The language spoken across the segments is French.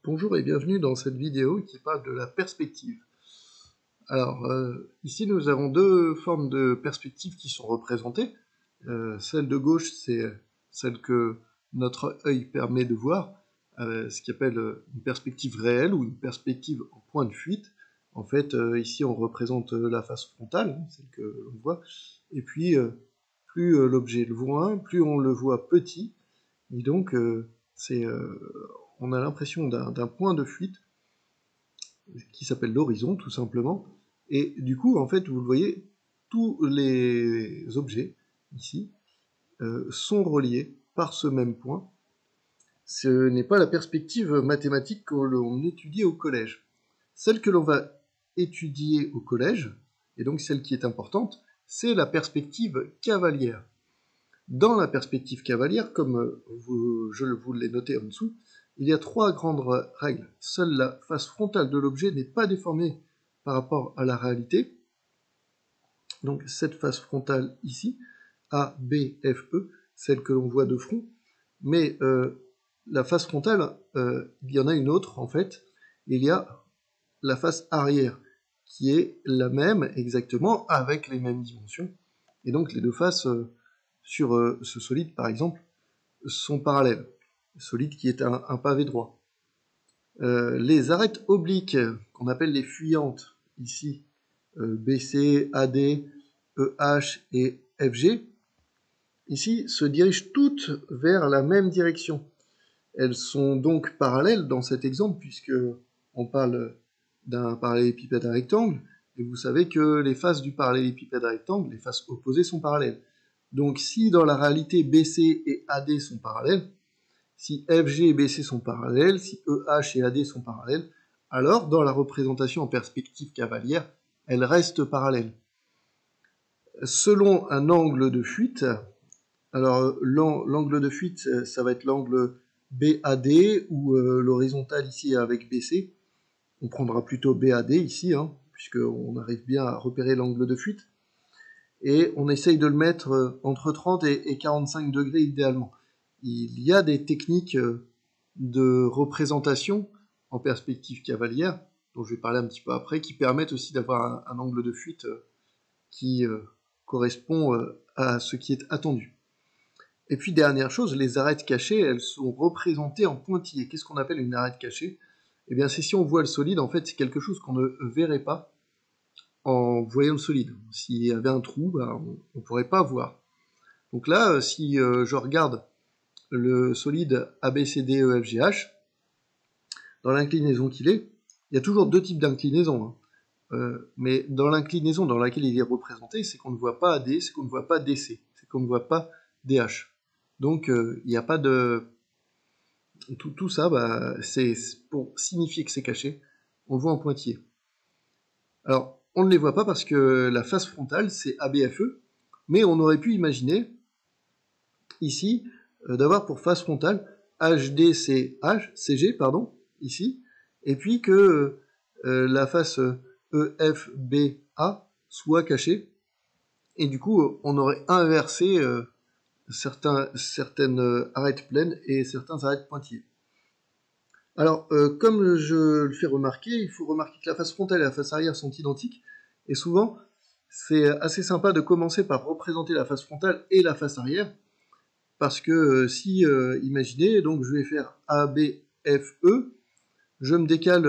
Bonjour et bienvenue dans cette vidéo qui parle de la perspective. Alors, ici nous avons deux formes de perspectives qui sont représentées. Celle de gauche, c'est celle que notre œil permet de voir, ce qu'on appelle une perspective réelle ou une perspective en point de fuite. En fait, ici on représente la face frontale, celle que l'on voit, et puis plus l'objet est loin, plus on le voit petit, et donc on a l'impression d'un point de fuite qui s'appelle l'horizon, tout simplement. Et du coup, en fait, vous le voyez, tous les objets, ici, sont reliés par ce même point. Ce n'est pas la perspective mathématique que l'on étudie au collège. Celle que l'on va étudier au collège, et donc celle qui est importante, c'est la perspective cavalière. Dans la perspective cavalière, comme je vous l'ai noté en dessous, il y a trois grandes règles. Seule la face frontale de l'objet n'est pas déformée par rapport à la réalité. Donc cette face frontale ici, A, B, F, E, celle que l'on voit de front. Mais la face frontale, il y en a une autre en fait. Il y a la face arrière, qui est la même exactement, avec les mêmes dimensions. Et donc les deux faces sur ce solide, par exemple, sont parallèles. Solide qui est un pavé droit. Les arêtes obliques, qu'on appelle les fuyantes, ici, BC, AD, EH et FG, ici, se dirigent toutes vers la même direction. Elles sont donc parallèles dans cet exemple, puisque on parle d'un parallélépipède à rectangle, et vous savez que les faces du parallélépipède à rectangle, les faces opposées, sont parallèles. Donc si dans la réalité BC et AD sont parallèles, si FG et BC sont parallèles, si EH et AD sont parallèles, alors dans la représentation en perspective cavalière, elles restent parallèles. Selon un angle de fuite, alors l'angle de fuite, ça va être l'angle BAD, ou l'horizontale ici avec BC. On prendra plutôt BAD ici, puisqu'on arrive bien à repérer l'angle de fuite. Et on essaye de le mettre entre 30 et 45 degrés idéalement. Il y a des techniques de représentation en perspective cavalière, dont je vais parler un petit peu après, qui permettent aussi d'avoir un angle de fuite qui correspond à ce qui est attendu. Et puis dernière chose, les arêtes cachées, elles sont représentées en pointillés. Qu'est-ce qu'on appelle une arête cachée? Eh bien c'est si on voit le solide, en fait c'est quelque chose qu'on ne verrait pas en voyant le solide. S'il y avait un trou, on ne pourrait pas voir. Donc là, si je regarde le solide ABCDEFGH, dans l'inclinaison qu'il est, il y a toujours deux types d'inclinaisons. Mais dans l'inclinaison dans laquelle il est représenté, c'est qu'on ne voit pas AD, c'est qu'on ne voit pas DC, c'est qu'on ne voit pas DH. Donc il n'y a pas de... Tout ça, c'est pour signifier que c'est caché, on le voit en pointillé. Alors, on ne les voit pas parce que la face frontale, c'est ABFE, mais on aurait pu imaginer, ici, d'avoir pour face frontale CG, ici, et puis que la face EFBA soit cachée, et du coup, on aurait inversé certaines arêtes pleines et certains arêtes pointillés. Alors, comme je le fais remarquer, il faut remarquer que la face frontale et la face arrière sont identiques, et souvent, c'est assez sympa de commencer par représenter la face frontale et la face arrière, parce que si, imaginez, donc je vais faire ABFE, je me décale,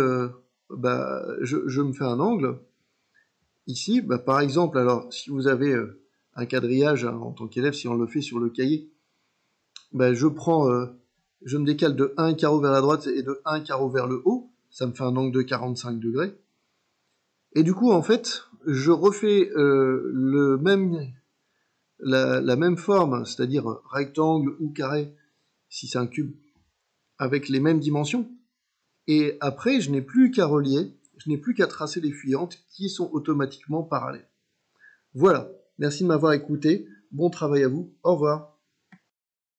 je me fais un angle, ici, par exemple, alors si vous avez un quadrillage en tant qu'élève, si on le fait sur le cahier, je me décale de 1 carreau vers la droite et de 1 carreau vers le haut, ça me fait un angle de 45 degrés. Et du coup, en fait, je refais la même forme, c'est-à-dire rectangle ou carré, si c'est un cube, avec les mêmes dimensions. Et après, je n'ai plus qu'à relier, je n'ai plus qu'à tracer les fuyantes qui sont automatiquement parallèles. Voilà, merci de m'avoir écouté, bon travail à vous, au revoir.